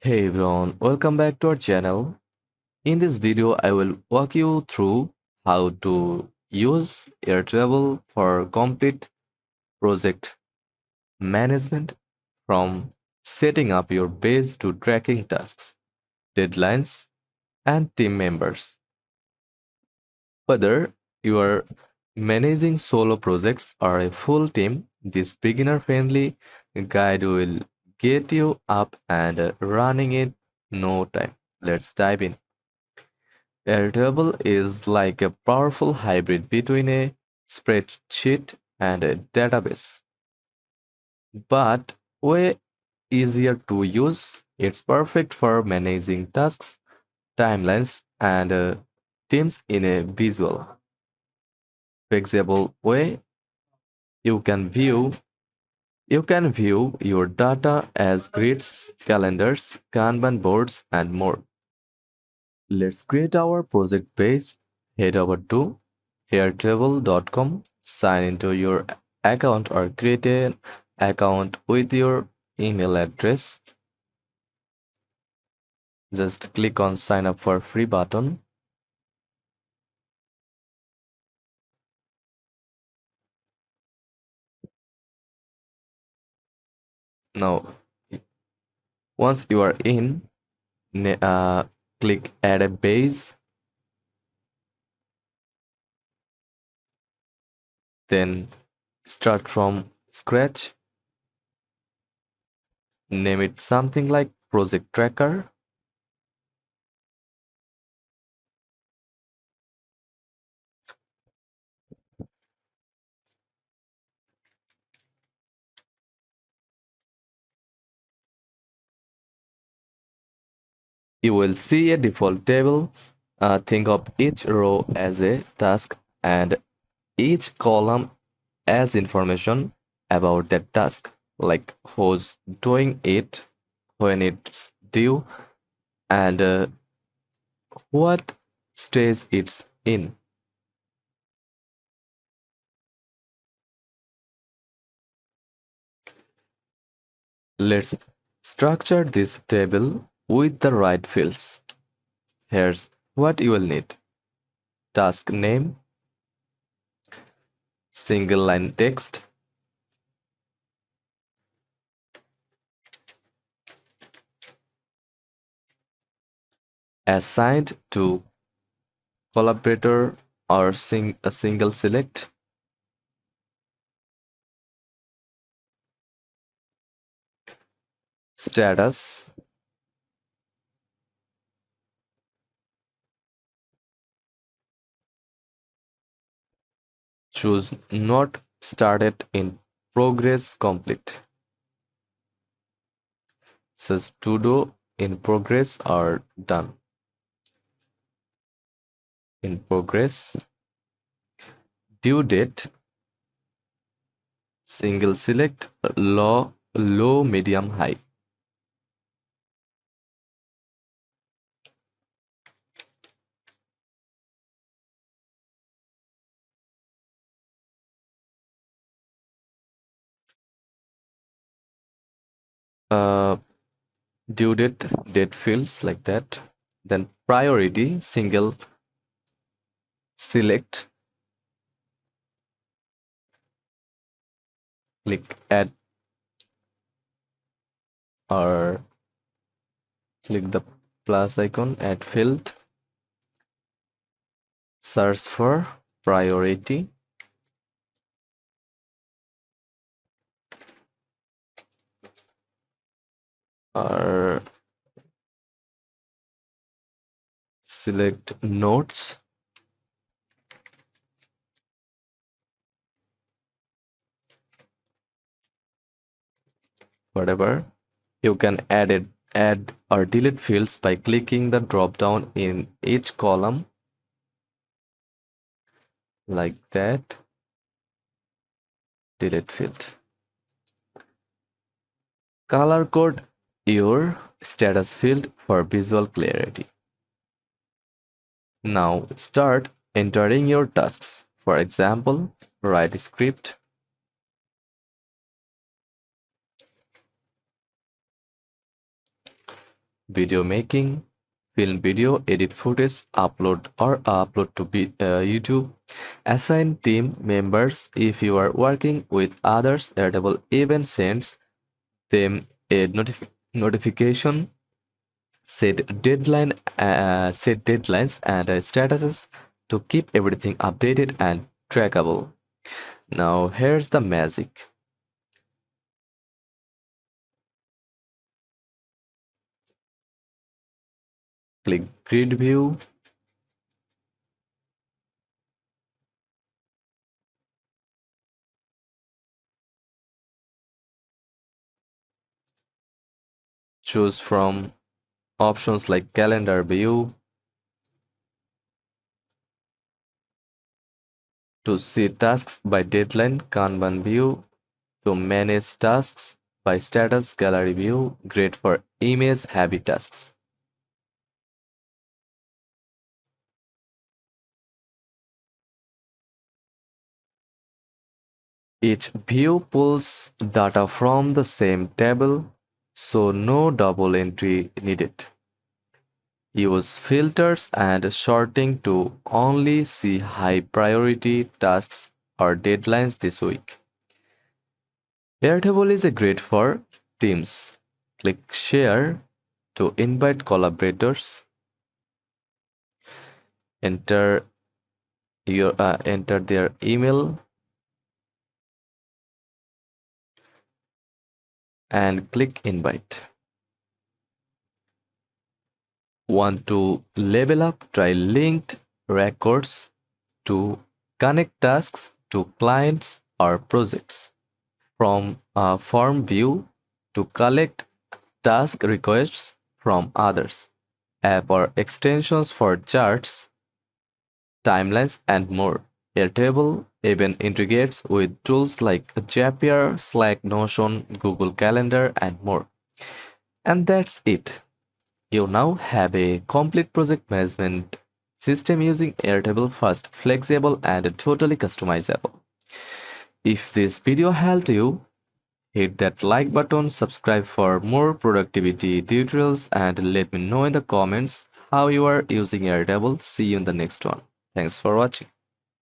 Hey everyone, welcome back to our channel. In this video, I will walk you through how to use Airtable for complete project management, from setting up your base to tracking tasks, deadlines, and team members. Whether you are managing solo projects or a full team, this beginner-friendly guide will get you up and running in no time. Let's dive in. Airtable is like a powerful hybrid between a spreadsheet and a database, but way easier to use. It's perfect for managing tasks, timelines, and teams in a visual, flexible way. You can view you can view your data as grids, calendars, Kanban boards, and more. Let's create our project page. Head over to airtable.com, sign into your account or create an account with your email address. Just click on sign up for free button. Now, once you are in, click add a base, then start from scratch. Name it something like project tracker. You will see a default table. Think of each row as a task and each column as information about that task, like who's doing it, when it's due, and what stage it's in. Let's structure this table with the right fields. Here's what you will need: task name, single line text, assigned to collaborator or a single select, status, choose not started, in progress, complete. Says to do, in progress, or done. In progress. Due date, single select, low, medium, high. Uh, Due date fields like that. Then priority, single select, click add or click the plus icon, add field, search for priority, or select notes, whatever. You can add or delete fields by clicking the drop down in each column like that. Delete field. Color code your status field for visual clarity. Now start entering your tasks. For example, write a script, video making, film video, edit footage, upload to YouTube. Assign team members. If you are working with others, Airtable even sends them a notification. Set deadlines and statuses to keep everything updated and trackable. Now here's the magic. Click grid view. Choose from options like calendar view to see tasks by deadline, Kanban view to manage tasks by status, gallery view, great for image heavy tasks. Each view pulls data from the same table, so no double entry needed. Use filters and sorting to only see high priority tasks or deadlines this week. Airtable is a great for teams. Click share to invite collaborators. Enter their email and click invite. Want to level up? Try linked records to connect tasks to clients or projects. From a form view to collect task requests from others. App or extensions for charts, timelines, and more. Airtable even integrates with tools like Zapier, Slack, Notion, Google Calendar, and more. And that's it. You now have a complete project management system using Airtable, fast, flexible, and totally customizable. If this video helped you, hit that like button, subscribe for more productivity tutorials, and let me know in the comments how you are using Airtable. See you in the next one. Thanks for watching.